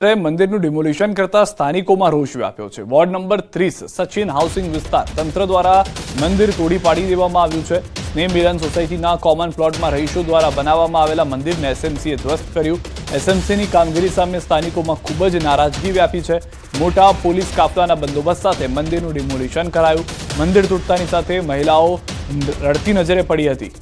મંદિરનું ડિમોલિશન કરતા સ્થાનિકોમાં રોષ વ્યાપ્યો છે। વોર્ડ નંબર 30 સચિન હાઉસિંગ વિસ્તાર તંત્ર દ્વારા મંદિર તોડી પાડી દેવામાં આવ્યું છે। સ્નેહ મિલન સોસાયટીના કોમન પ્લોટમાં રહીશો દ્વારા બનાવવામાં આવેલા મંદિરને એસએમસીએ ધ્વસ્ત કર્યું। એસએમસીની કામગીરી સામે સ્થાનિકોમાં ખૂબ જ નારાજગી વ્યાપી છે। મોટા પોલીસ કાફલાના બંદોબસ્ત સાથે મંદિરનું ડિમોલિશન કરાયું। મંદિર તૂટતાની સાથે મહિલાઓ રડતી નજરે પડી હતી।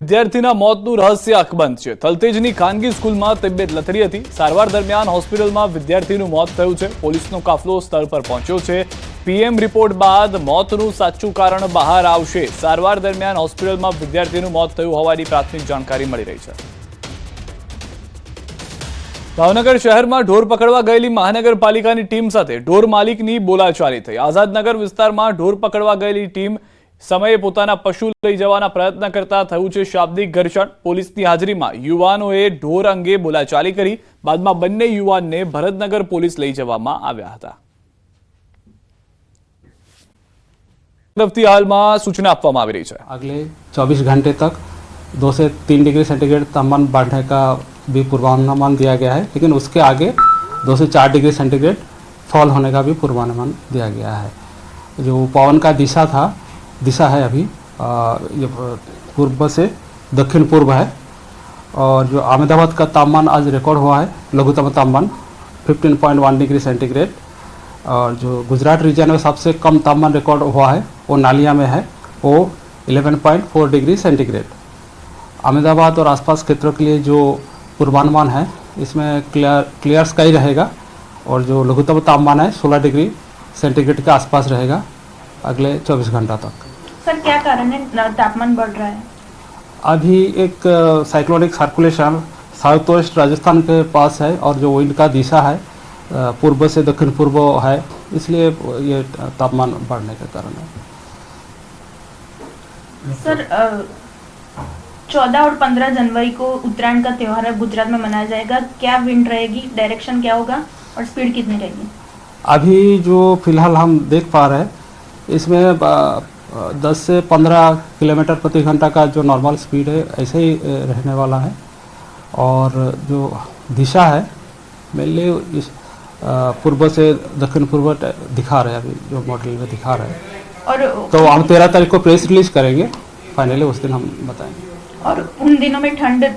વિદ્યાર્થીના મોતનું રહસ્ય અકબંધ છે। થલતેજની ખાનગી સ્કૂલમાં તબિયત લથડી હતી। સારવાર દરમિયાન હોસ્પિટલમાં વિદ્યાર્થીનું મોત થયું છે। પોલીસનો કાફલો સ્થળ પર પહોંચ્યો છે। પીએમ રિપોર્ટ બાદ મોતનું સાચું કારણ બહાર આવશે। સારવાર દરમિયાન હોસ્પિટલમાં વિદ્યાર્થીનું મોત થયું હોવાની પ્રાથમિક જાણકારી મળી રહી છે। ભાવનગર શહેરમાં ઢોર પકડવા ગયેલી મહાનગરપાલિકાની ટીમ સાથે ઢોર માલિકની બોલાચાલી થઈ। આઝાદનગર વિસ્તારમાં ઢોર પકડવા ગયેલી ટીમ સમયે પોતાના પશુ લઈ જવાના પ્રયત્ન કરતા થયું છે શાબ્દિક ઘર્ષણ। પોલીસની હાજરીમાં યુવાનોએ ઢોર અંગે બોલાચાલી કરી। બાદમાં બંને યુવાનને ભરતનગર પોલીસ લઈ જવામાં આવ્યા હતા। તરફથી હાલમાં સૂચના આપવામાં આવી રહી છે। अगले 24 घंटे तक 2 से 3 डिग्री सेंटीग्रेड तापमान बढ़ने का भी पूर्वानुमान दिया गया है, लेकिन उसके आगे 2 से 4 डिग्री सेंटीग्रेड फॉल होने का भी पूर्वानुमान दिया गया है। जो पवन का दिशा है अभी ये पूर्व से दक्षिण पूर्व है। और जो अहमदाबाद का तापमान आज रिकॉर्ड हुआ है लघुत्तम तापमान 15.1 डिग्री सेंटीग्रेड। और जो गुजरात रीजन में सबसे कम तापमान रिकॉर्ड हुआ है वो नालिया में है, वो 11.4 डिग्री सेंटीग्रेड। अहमदाबाद और आसपास क्षेत्रों के लिए जो पूर्वानुमान है इसमें क्लियर स्काई रहेगा। और जो लघुत्तम तापमान है 16 डिग्री सेंटीग्रेड के आसपास रहेगा अगले 24 घंटा तक। सर क्या कारण है तापमान बढ़ रहा है? अभी एक cyclonic circulation south west Rajasthan के पास है और जो विंड का दिशा है पूर्व से दक्षिण पूर्व है, इसलिए ये तापमान बढ़ने के कारण है। सर 14 और 15 जनवरी को उत्तरायण का त्यौहार है, गुजरात में मनाया जाएगा। क्या विंड रहेगी, डायरेक्शन क्या होगा और स्पीड कितनी रहेगी? अभी जो फिलहाल हम देख पा रहे हैं इसमें 10 से 15 किलोमीटर प्रति घंटा का जो नॉर्मल स्पीड है ऐसे ही रहने वाला है। और जो दिशा है मेनली इस पूर्व से दक्षिण पूर्व दिखा रहे हैं अभी जो मॉडल में दिखा रहे हैं। और तो हम 13 तारीख को प्रेस रिलीज करेंगे, फाइनली उस दिन हम बताएंगे। और उन दिनों में ठंड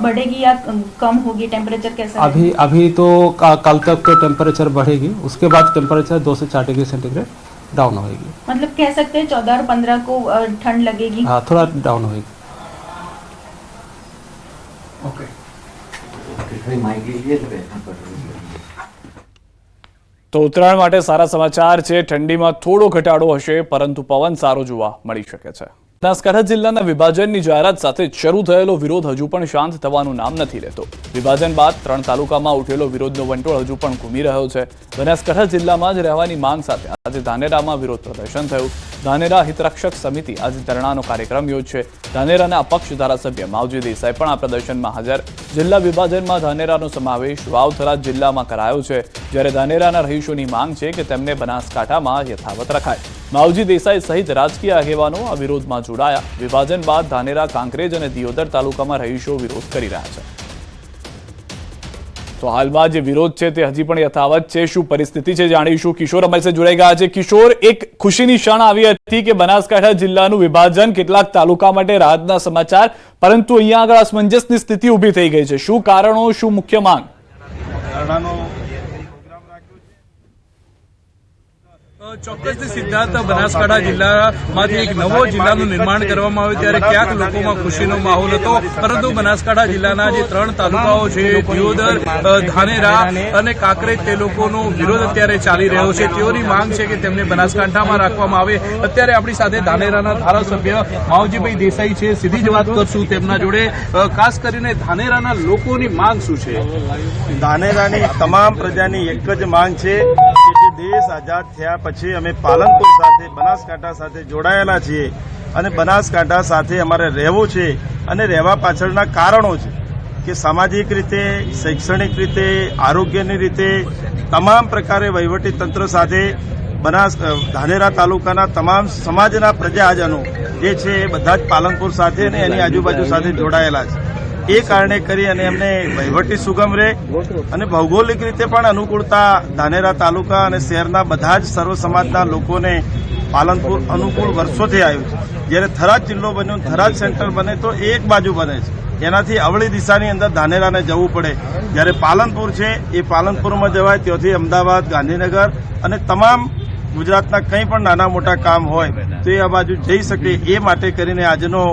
बढ़ेगी या कम होगी, टेम्परेचर कैसा अभी तो कल तक तो टेम्परेचर बढ़ेगी, उसके बाद टेम्परेचर 2 से 4 डिग्री सेंटीग्रेड डाउन होगी। मतलब कह सकते हैं 14 और 15 को ठंड लगेगी। हाँ, थोड़ा डाउन होगी। ओके તો ઉત્તરાયણ માટે સારા સમાચાર છે। ઠંડીમાં થોડો ઘટાડો હશે, પરંતુ પવન સારો જોવા મળી શકે છે। બનાસકાંઠા જિલ્લાના વિભાજનની જાહેરાત સાથે શરૂ થયેલો વિરોધ હજુ પણ શાંત થવાનું નામ નથી લેતો। વિભાજન બાદ 3 તાલુકામાં ઉઠેલો વિરોધનો વંટોળ હજુ પણ ઘૂમી રહ્યો છે। બનાસકાંઠા જિલ્લામાં જ રહેવાની માંગ સાથે આજે ધાનેરામાં વિરોધ પ્રદર્શન થયું। ધાનેરા હિતરક્ષક સમિતિ આજે ધરણાનો કાર્યક્રમ યોજશે। ધાનેરાના અપક્ષ ધારાસભ્ય માવજી દેસાઈ પણ આ પ્રદર્શનમાં હાજર। જિલ્લા વિભાજનમાં ધાનેરાનો સમાવેશ વાવથરા જિલ્લામાં કરાયો છે, જ્યારે ધાનેરાના રહીશોની માંગ છે કે તેમને બનાસકાંઠામાં યથાવત રખાય। માવજી દેસાઈ સહિત રાજકીય આગેવાનો આ વિરોધમાં જોડાયા। વિભાજન બાદ ધાનેરા, કાંકરેજ અને દિયોદર તાલુકામાં રહીશો વિરોધ કરી રહ્યા છે। તો હાલમાં જે વિરોધ છે તે હજી પણ યથાવત છે। શું પરિસ્થિતિ છે જાણીશું। કિશોર અમારી સાથે જોડાઈ ગયા છે। કિશોર, એક ખુશીની ક્ષણ આવી હતી કે બનાસકાંઠા જિલ્લાનું વિભાજન, કેટલાક તાલુકા માટે રાહતના સમાચાર, પરંતુ અહીંયા આગળ અસમંજસની સ્થિતિ ઊભી થઈ ગઈ છે। શું કારણો, શું મુખ્ય માંગ? ચોક્કસથી સિદ્ધાર્થ, બનાસકાંઠા જિલ્લામાંથી એક નવો જિલ્લાનું નિર્માણ કરવામાં આવ્યું ત્યારે ક્યાંક લોકોમાં ખુશીનો માહોલ હતો, પરંતુ બનાસકાંઠા જિલ્લાના જે 3 તાલુકાઓ છે દિયોદર, ધાનેરા અને કાંકરેજ, તે લોકોનો વિરોધ અત્યારે ચાલી રહ્યો છે। તેઓની માંગ છે કે તેમને બનાસકાંઠામાં રાખવામાં આવે। અત્યારે આપણી સાથે ધાનેરાના ધારાસભ્ય માવજીભાઈ દેસાઈ છે, સીધી જ વાત કરશું તેમના જોડે। ખાસ કરીને ધાનેરાના લોકોની માંગ શું છે? ધાનેરાની તમામ પ્રજાની એક જ માંગ છે કે જે દેશ આઝાદ થયા પછી અમે પાલનપુર સાથે, બનાસકાંઠા સાથે જોડાયેલા છીએ અને બનાસકાંઠા સાથે અમારે રહેવું છે। અને રહેવા પાછળના કારણો છે કે સામાજિક રીતે, શૈક્ષણિક રીતે, આરોગ્યની રીતે તમામ પ્રકારે વહીવટી તંત્ર સાથે ધાનેરા તાલુકાના તમામ સમાજના પ્રજાજનો જે છે એ બધા જ પાલનપુર સાથે અને એની આજુબાજુ સાથે જોડાયેલા છે। એ કારણે કરી અને એમને વહીવટી સુગમ રહે અને ભૌગોલિક રીતે પણ અનુકૂળતા ધાનેરા તાલુકા અને શહેરના બધા જ સર્વ સમાજના લોકોને પાલનપુર અનુકૂળ વર્ષોથી આવ્યું છે. જ્યારે થરાદ જિલ્લો બન્યો, થરાદ સેન્ટર બને તો એ એક બાજુ બને છે, એનાથી અવળી દિશાની અંદર ધાનેરાને જવું પડે. જ્યારે પાલનપુર છે એ પાલનપુરમાં જવાય, ત્યાંથી અમદાવાદ, ગાંધીનગર અને તમામ ગુજરાતના કંઈ પણ નાના મોટા કામ હોય તો એ આ બાજુ જઈ શકે. એ માટે કરીને આજનો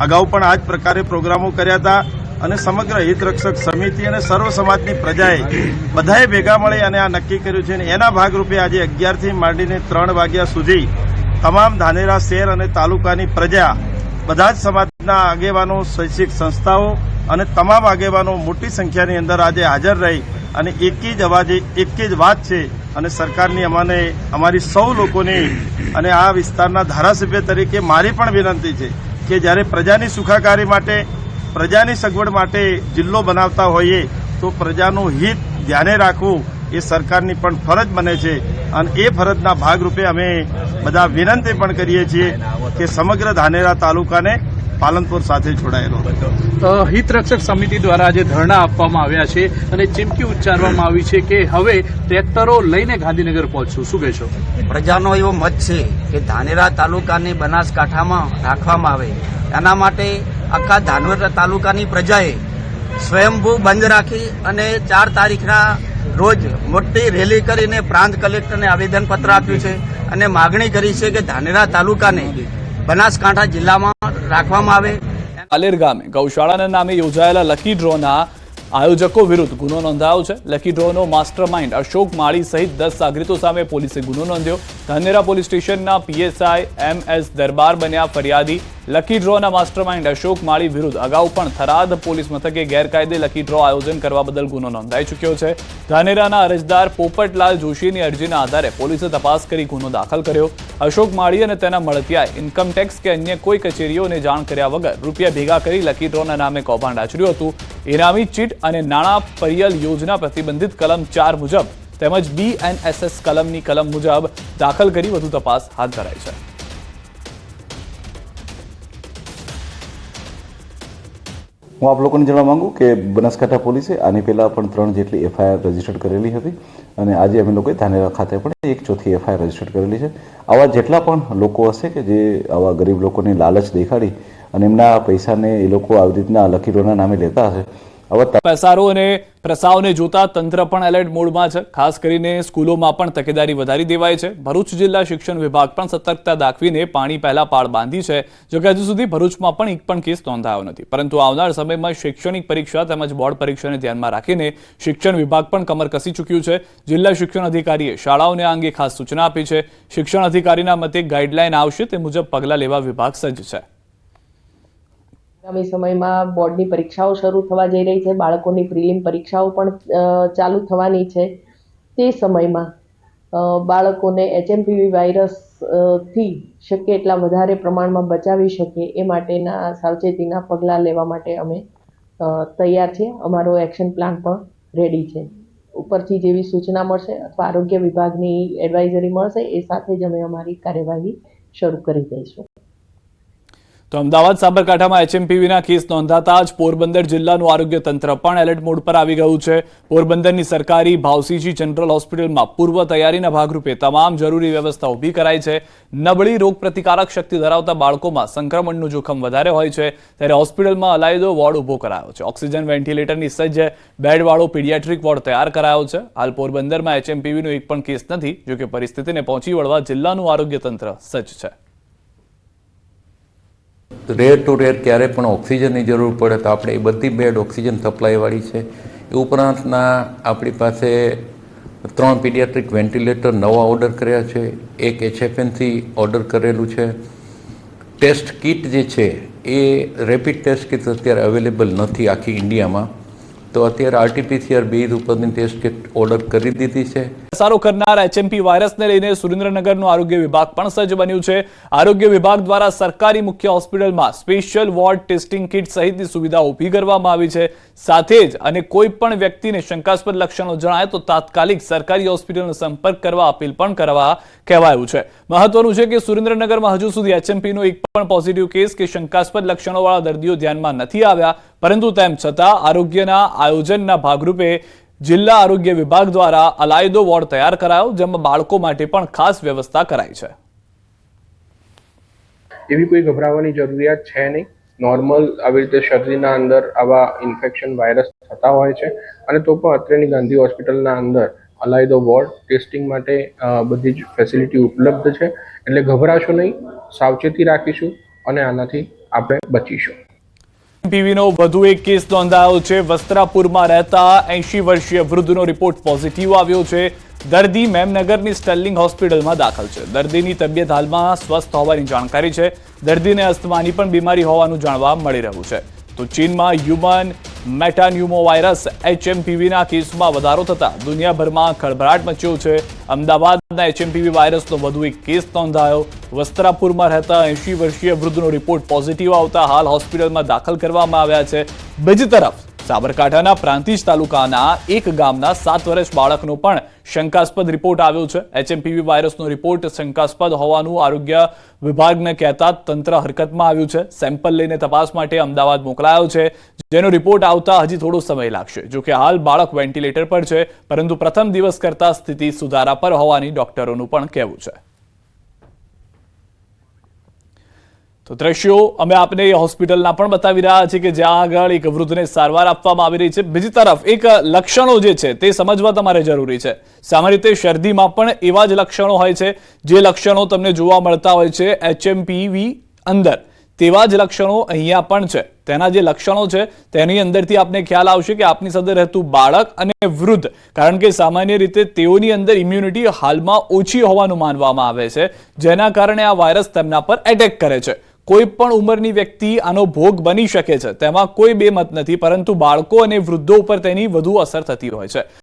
અગાઉ પણ આ જ પ્રકારે પ્રોગ્રામો કર્યા હતા અને સમગ્ર હિતરક્ષક સમિતિ અને સર્વ સમાજની પ્રજાએ બધાએ ભેગા મળી અને આ નક્કી કર્યું છે. અને એના ભાગરૂપે આજે 11 થી માંડીને 3 વાગ્યા સુધી તમામ ધાનેરા શહેર અને તાલુકાની પ્રજા, બધા જ સમાજના આગેવાનો, શૈક્ષિક સંસ્થાઓ અને તમામ આગેવાનો મોટી સંખ્યાની અંદર આજે હાજર રહી અને એક જ અવાજે એક જ વાત છે. અને સરકારની અમારી સૌ લોકોની અને આ વિસ્તારના ધારાસભ્ય તરીકે મારી પણ વિનંતી છે કે જ્યારે પ્રજાની સુખાકારી માટે, પ્રજાની સગવડ માટે જિલ્લો બનાવતા હોઈએ તો પ્રજાનું હિત ધ્યાને રાખવું એ સરકારની પણ ફરજ બને છે. અને એ ફરજના ભાગરૂપે અમે બધા વિનંતી પણ કરીએ છીએ કે સમગ્ર ધાનેરા તાલુકાને પાલનપુર સાથે જોડાયેલો. હિતરક્ષક સમિતિ દ્વારા આજે ધરણા આપવામાં આવ્યા છે અને ચીમકી ઉચ્ચારવામાં આવી છે કે હવે ટ્રેક્ટરો લઈને ગાંધીનગર પહોંચશું. શું કહેશો? પ્રજાનો એવો મત છે કે ધાનેરા તાલુકાને બનાસકાંઠામાં રાખવામાં આવે, એના માટે આખા ધાનેરા તાલુકાની પ્રજાએ સ્વયંભૂ બંધ રાખી અને 4 તારીખના રોજ મોટી રેલી કરીને પ્રાંત કલેક્ટરને આવેદનપત્ર આપ્યું છે અને માગણી કરી છે કે ધાનેરા તાલુકાને બનાસકાંઠા જિલ્લામાં રાખવામાં આવે. આલેર ગામે ગૌશાળાના નામે યોજાયેલા લકી ડ્રોના આયોજકો વિરુદ્ધ ગુનો નોંધાયો છે. લકી ડ્રોનો માસ્ટરમાઇન્ડ અશોક માળી સહિત 10 સાગરીતો સામે પોલીસે ગુનો નોંધ્યો. ધાનેરા પોલીસ સ્ટેશનના પીએસઆઈ MS દરબાર બન્યા ફરિયાદી. લકી ડ્રોના માસ્ટરમાઇન્ડ અશોક માળી વિરુદ્ધ અગાઉ પણ થરાદ પોલીસ મથકે ગેરકાયદે લકી ડ્રો આયોજન કરવા બદલ ગુનો નોંધાઈ ચૂક્યો છે. ધાનેરાના અરજદાર પોપટલાલ જોશીની અરજીના આધારે પોલીસે તપાસ કરી ગુનો દાખલ કર્યો. અશોક માળી અને તેના મળતિયાએ ઇન્કમટેક્સ કે અન્ય કોઈ કચેરીઓને જાણ કર્યા વગર રૂપિયા ભેગા કરી લકી ડ્રોના નામે કૌભાંડ આચર્યું હતું. ઇનામી ચીટ અને નાણાં પરિયલ યોજના પ્રતિબંધિત કલમ 4 મુજબ તેમજ BNSS કલમની કલમ મુજબ દાખલ કરી વધુ તપાસ હાથ ધરાઈ છે. હું આપ લોકોને જણાવવા માંગુ કે બનાસકાંઠા પોલીસે આની પહેલા પણ 3 જેટલી FIR રજીસ્ટર કરેલી હતી અને આજે અમે લોકોએ ધાનેરા ખાતે પણ 1/4 FIR રજીસ્ટર કરેલી છે. આવા જેટલા પણ લોકો હશે કે જે આવા ગરીબ લોકોને લાલચ દેખાડી અને એમના પૈસાને એ લોકો આવી રીતના લકી ડ્રોના નામે લેતા હશે. પેસારો અને પ્રસાવને જોતા તંત્ર પણ એલર્ટ મોડમાં છે. ખાસ કરીને સ્કૂલોમાં પણ તકેદારી વધારી દેવાઈ છે. ભરૂચ જિલ્લા શિક્ષણ વિભાગ પણ સતર્કતા દાખવીને પાણી પહેલા પાળ બાંધી છે. જોકે હજુ સુધી ભરૂચમાં પણ એક પણ કેસ નોંધાયો નથી. પરંતુ આવનાર સમયમાં શૈક્ષણિક પરીક્ષા તેમજ બોર્ડ પરીક્ષાને ધ્યાનમાં રાખીને શિક્ષણ વિભાગ પણ કમર કસી ચૂક્યું છે. જિલ્લા શિક્ષણ અધિકારીએ શાળાઓને આ અંગે ખાસ સૂચના આપી છે. શિક્ષણ અધિકારીના મતે ગાઈડલાઈન આવશે તે મુજબ પગલાં લેવા વિભાગ સજ્જ છે. આગામી સમયમાં બોર્ડની પરીક્ષાઓ શરૂ થવા જઈ રહી છે. બાળકોની પ્રિલિમ પરીક્ષાઓ પણ ચાલુ થવાની છે. તે સમયમાં બાળકોને HMPV વાયરસથી શક્ય એટલા વધારે પ્રમાણમાં બચાવી શકીએ એ માટેના સાવચેતીના પગલાં લેવા માટે અમે તૈયાર છીએ. અમારો એક્શન પ્લાન પણ રેડી છે. ઉપરથી જેવી સૂચના મળશે અથવા આરોગ્ય વિભાગની એડવાઇઝરી મળશે એ સાથે જ અમે અમારી કાર્યવાહી શરૂ કરી દઈશું. તો અમદાવાદ સાબરકાંઠામાં HMPVના કેસ નોંધાતા જ પોરબંદર જિલ્લાનું આરોગ્ય તંત્ર પણ એલર્ટ મોડ પર આવી ગયું છે. પોરબંદરની સરકારી ભાવસીજી જનરલ હોસ્પિટલમાં પૂર્વ તૈયારીના ભાગરૂપે તમામ જરૂરી વ્યવસ્થા ઊભી કરાઈ છે. નબળી રોગ પ્રતિકારક શક્તિ ધરાવતા બાળકોમાં સંક્રમણનું જોખમ વધારે હોય છે ત્યારે હોસ્પિટલમાં અલાયદો વોર્ડ ઊભો કરાયો છે. ઓક્સિજન વેન્ટિલેટરની સજ્જ બેડવાળો પીડિયાટ્રિક વોર્ડ તૈયાર કરાયો છે. હાલ પોરબંદરમાં HMPVનો એક પણ કેસ નથી. જોકે પરિસ્થિતિને પહોંચી વળવા જિલ્લાનું આરોગ્ય તંત્ર સજ્જ છે. રેર ટુ રેર ક્યારે પણ ઓક્સિજનની જરૂર પડે તો આપણે એ બધી બેડ ઓક્સિજન સપ્લાયવાળી છે. એ ઉપરાંતના આપણી પાસે 3 પીડિયાટ્રિક વેન્ટિલેટર નવા ઓર્ડર કર્યા છે. 1 HFNC ઓર્ડર કરેલું છે. ટેસ્ટ કિટ જે છે એ રેપિડ ટેસ્ટ કિટ અત્યારે અવેલેબલ નથી આખી ઇન્ડિયામાં, તો અત્યારે RT-PCR બેઝ ઉપરની ટેસ્ટ કિટ ઓર્ડર કરી દીધી છે. ઘસારો કરનાર એચએમપી વાયરસને લઈને સુરેન્દ્રનગરનું આરોગ્ય વિભાગ પણ સજ્જ બન્યું છે. આરોગ્ય વિભાગ દ્વારા સરકારી મુખ્ય હોસ્પિટલમાં સ્પેશિયલ વોર્ડ ટેસ્ટિંગ કિટ સહિતની સુવિધા ઊભી કરવામાં આવી છે. સાથે જ અને કોઈ પણ વ્યક્તિને શંકાસ્પદ લક્ષણો જણાય તો તાત્કાલિક સરકારી હોસ્પિટલનો સંપર્ક કરવા અપીલ પણ કરવા કહેવાયું છે. મહત્વનું છે કે સુરેન્દ્રનગરમાં હજુ સુધી એચએમપીનો એક પણ પોઝિટિવ કેસ કે શંકાસ્પદ લક્ષણોવાળા દર્દીઓ ધ્યાનમાં નથી આવ્યા, પરંતુ તેમ છતાં આરોગ્યના આયોજનના ભાગરૂપે જિલ્લા આરોગ્ય વિભાગ દ્વારા અલાયદો વોર્ડ તૈયાર કરાયો, જેમાં બાળકો માટે પણ ખાસ વ્યવસ્થા કરાઈ છે. એવી કોઈ ગભરાવાની જરૂરિયાત છે નહીં. નોર્મલ આવી રીતે શરીરના અંદર આવા ઇન્ફેક્શન વાયરસ થતા હોય છે અને તો પણ અત્રેની ગાંધી હોસ્પિટલના અંદર અલાયદો વોર્ડ ટેસ્ટિંગ માટે બધી જ ફેસિલિટી ઉપલબ્ધ છે. એટલે ગભરાશો નહીં, સાવચેતી રાખીશું અને આનાથી આપણે બચીશું. એચએમપીવીનો વધુ એક કેસ નોંધાયો છે. વસ્ત્રાપુરમાં રહેતા 80 વર્ષીય વૃદ્ધનો રિપોર્ટ પોઝિટિવ આવ્યો છે. દર્દી મેમનગરની સ્ટર્લિંગ હોસ્પિટલમાં દાખલ છે. દર્દીની તબિયત હાલમાં સ્વસ્થ હોવાની જાણકારી છે. દર્દીને અસ્થમાની પણ બીમારી હોવાનું જાણવા મળી રહ્યું છે. તો ચીનમાં હ્યુમન મેટાન્યુમો વાયરસ એચએમપીવીના કેસમાં વધારો થતા દુનિયાભરમાં ખળભળાટ મચ્યો છે. અમદાવાદના એચએમપીવી વાયરસનો વધુ એક કેસ નોંધાયો. વસ્ત્રાપુરમાં રહેતા 80 વર્ષીય વૃદ્ધનો રિપોર્ટ પોઝિટિવ આવતા હાલ હોસ્પિટલમાં દાખલ કરવામાં આવ્યા છે. બીજી તરફ સાબરકાંઠાના પ્રાંતિજ તાલુકાના એક ગામના 7 વર્ષ બાળકનો પણ શંકાસ્પદ રિપોર્ટ આવ્યો છે. એચએમપીવી વાયરસનો રિપોર્ટ શંકાસ્પદ હોવાનું આરોગ્ય વિભાગને કહેતા તંત્ર હરકતમાં આવ્યું છે. સેમ્પલ લઈને તપાસ માટે અમદાવાદ મોકલાયો છે, જેનો રિપોર્ટ આવતા હજી થોડો સમય લાગશે. જોકે હાલ બાળક વેન્ટિલેટર પર છે, પરંતુ પ્રથમ દિવસ કરતા સ્થિતિ સુધારા પર હોવાની ડોક્ટરોનું પણ કહેવું છે. તો દ્રશ્યો અમે આપને હોસ્પિટલના પણ બતાવી રહ્યા છીએ કે જ્યાં આગળ એક વૃદ્ધને સારવાર આપવામાં આવી રહી છે. બીજી તરફ એક લક્ષણો જે છે તે સમજવા તમારે જરૂરી છે. સામાન્ય રીતે શરદીમાં પણ એવા જ લક્ષણો હોય છે જે લક્ષણો તમને જોવા મળતા હોય છે એચએમપીવી અંદર, તેવા જ લક્ષણો અહીંયા પણ છે. તેના જે લક્ષણો છે તેની અંદરથી આપને ખ્યાલ આવશે કે આપની સાથે રહેતું બાળક અને વૃદ્ધ, કારણ કે સામાન્ય રીતે તેઓની અંદર ઇમ્યુનિટી હાલમાં ઓછી હોવાનું માનવામાં આવે છે, જેના કારણે આ વાયરસ તેમના પર એટેક કરે છે. કોઈ પણ ઉંમરની વ્યક્તિ આનો ભોગ બની શકે છે, તેમાં કોઈ બેમત નથી, પરંતુ બાળકો અને વૃદ્ધો ઉપર તેની વધુ અસર થતી હોય છે.